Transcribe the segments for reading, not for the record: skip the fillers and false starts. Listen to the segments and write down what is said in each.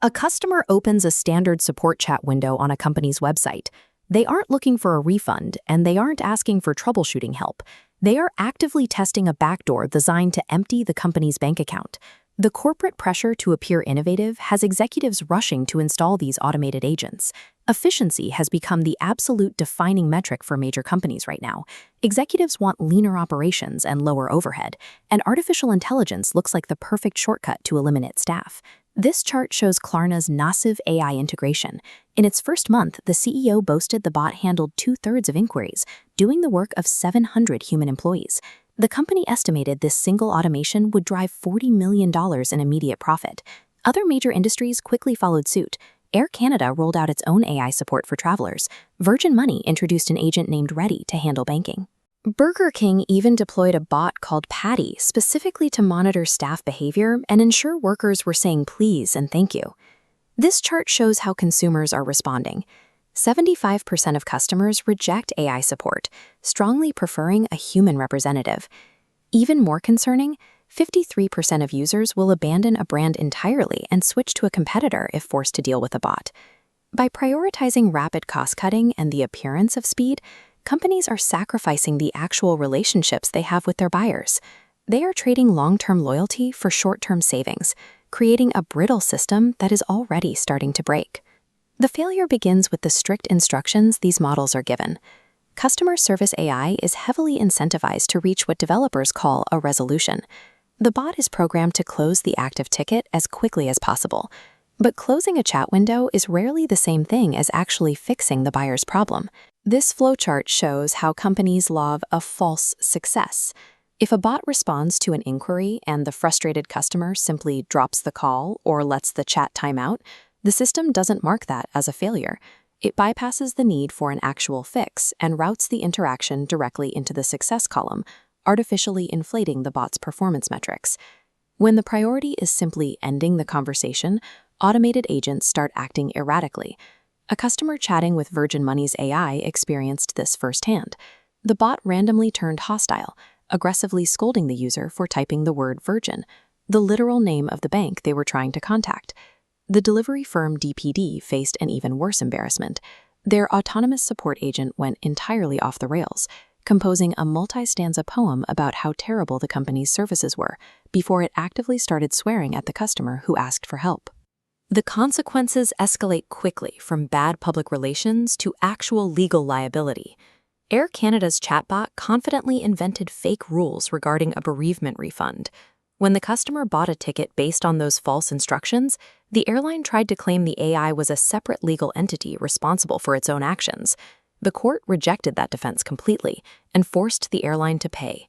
A customer opens a standard support chat window on a company's website. They aren't looking for a refund, and they aren't asking for troubleshooting help. They are actively testing a backdoor designed to empty the company's bank account. The corporate pressure to appear innovative has executives rushing to install these automated agents. Efficiency has become the absolute defining metric for major companies right now. Executives want leaner operations and lower overhead, and artificial intelligence looks like the perfect shortcut to eliminate staff. This chart shows Klarna's massive AI integration. In its first month, the CEO boasted the bot handled 2/3 of inquiries, doing the work of 700 human employees. The company estimated this single automation would drive $40 million in immediate profit. Other major industries quickly followed suit. Air Canada rolled out its own AI support for travelers. Virgin Money introduced an agent named Ready to handle banking. Burger King even deployed a bot called Patty specifically to monitor staff behavior and ensure workers were saying please and thank you. This chart shows how consumers are responding. 75% of customers reject AI support, strongly preferring a human representative. Even more concerning, 53% of users will abandon a brand entirely and switch to a competitor if forced to deal with a bot. By prioritizing rapid cost-cutting and the appearance of speed, companies are sacrificing the actual relationships they have with their buyers. They are trading long-term loyalty for short-term savings, creating a brittle system that is already starting to break. The failure begins with the strict instructions these models are given. Customer service AI is heavily incentivized to reach what developers call a resolution. The bot is programmed to close the active ticket as quickly as possible. But closing a chat window is rarely the same thing as actually fixing the buyer's problem. This flowchart shows how companies love a false success. If a bot responds to an inquiry and the frustrated customer simply drops the call or lets the chat time out, the system doesn't mark that as a failure. It bypasses the need for an actual fix and routes the interaction directly into the success column, artificially inflating the bot's performance metrics. When the priority is simply ending the conversation, automated agents start acting erratically. A customer chatting with Virgin Money's AI experienced this firsthand. The bot randomly turned hostile, aggressively scolding the user for typing the word Virgin, the literal name of the bank they were trying to contact. The delivery firm DPD faced an even worse embarrassment. Their autonomous support agent went entirely off the rails, composing a multi-stanza poem about how terrible the company's services were before it actively started swearing at the customer who asked for help. The consequences escalate quickly from bad public relations to actual legal liability. Air Canada's chatbot confidently invented fake rules regarding a bereavement refund. When the customer bought a ticket based on those false instructions, the airline tried to claim the AI was a separate legal entity responsible for its own actions. The court rejected that defense completely and forced the airline to pay.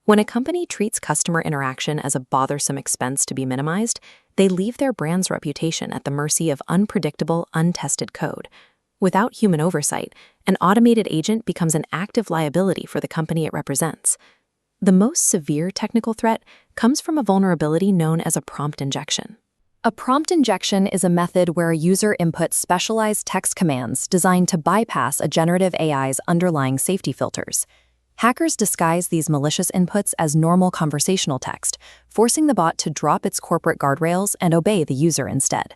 When a company treats customer interaction as a bothersome expense to be minimized, they leave their brand's reputation at the mercy of unpredictable, untested code. Without human oversight, an automated agent becomes an active liability for the company it represents. The most severe technical threat comes from a vulnerability known as a prompt injection. A prompt injection is a method where a user inputs specialized text commands designed to bypass a generative AI's underlying safety filters. Hackers disguise these malicious inputs as normal conversational text, forcing the bot to drop its corporate guardrails and obey the user instead.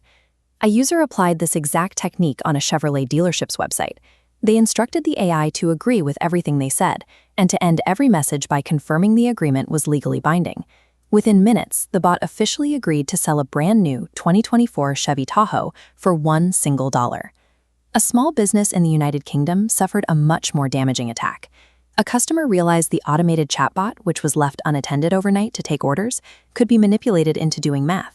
A user applied this exact technique on a Chevrolet dealership's website. They instructed the AI to agree with everything they said, and to end every message by confirming the agreement was legally binding. Within minutes, the bot officially agreed to sell a brand new 2024 Chevy Tahoe for $1 single. A small business in the United Kingdom suffered a much more damaging attack. A customer realized the automated chatbot, which was left unattended overnight to take orders, could be manipulated into doing math.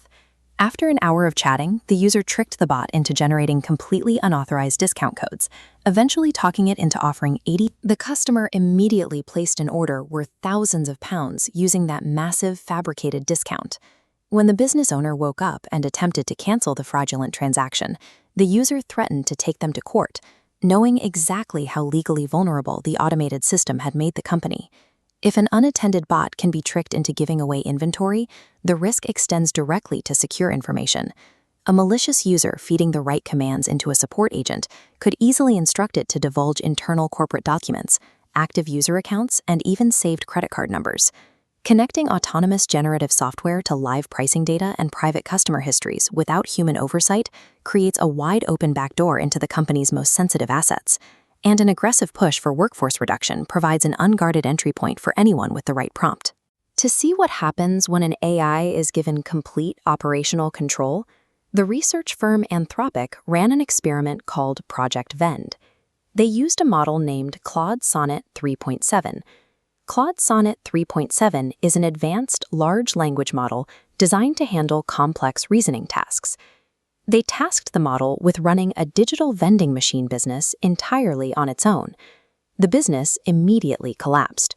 After an hour of chatting, the user tricked the bot into generating completely unauthorized discount codes, eventually talking it into offering 80. The customer immediately placed an order worth thousands of pounds using that massive fabricated discount. When the business owner woke up and attempted to cancel the fraudulent transaction, the user threatened to take them to court, knowing exactly how legally vulnerable the automated system had made the company. If an unattended bot can be tricked into giving away inventory, the risk extends directly to secure information. A malicious user feeding the right commands into a support agent could easily instruct it to divulge internal corporate documents, active user accounts, and even saved credit card numbers. Connecting autonomous generative software to live pricing data and private customer histories without human oversight creates a wide-open backdoor into the company's most sensitive assets. And an aggressive push for workforce reduction provides an unguarded entry point for anyone with the right prompt. To see what happens when an AI is given complete operational control, the research firm Anthropic ran an experiment called Project Vend. They used a model named Claude Sonnet 3.7. Claude Sonnet 3.7 is an advanced large language model designed to handle complex reasoning tasks. They tasked the model with running a digital vending machine business entirely on its own. The business immediately collapsed.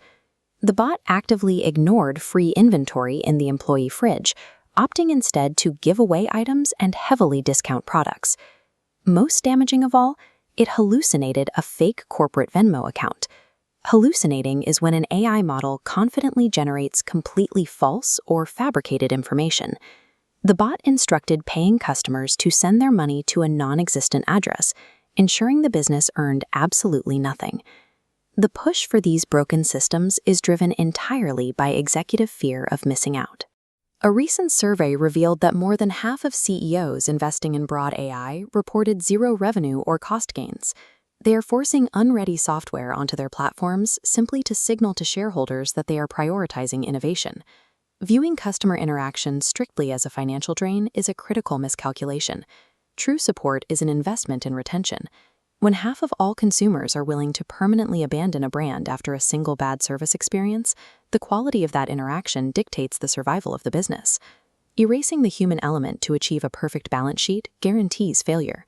The bot actively ignored free inventory in the employee fridge, opting instead to give away items and heavily discount products. Most damaging of all, it hallucinated a fake corporate Venmo account. Hallucinating is when an AI model confidently generates completely false or fabricated information. The bot instructed paying customers to send their money to a non-existent address, ensuring the business earned absolutely nothing. The push for these broken systems is driven entirely by executive fear of missing out. A recent survey revealed that more than half of CEOs investing in broad AI reported zero revenue or cost gains. They are forcing unready software onto their platforms simply to signal to shareholders that they are prioritizing innovation. Viewing customer interaction strictly as a financial drain is a critical miscalculation. True support is an investment in retention. When half of all consumers are willing to permanently abandon a brand after a single bad service experience, the quality of that interaction dictates the survival of the business. Erasing the human element to achieve a perfect balance sheet guarantees failure.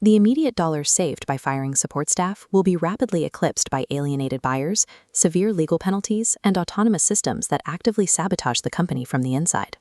The immediate dollars saved by firing support staff will be rapidly eclipsed by alienated buyers, severe legal penalties, and autonomous systems that actively sabotage the company from the inside.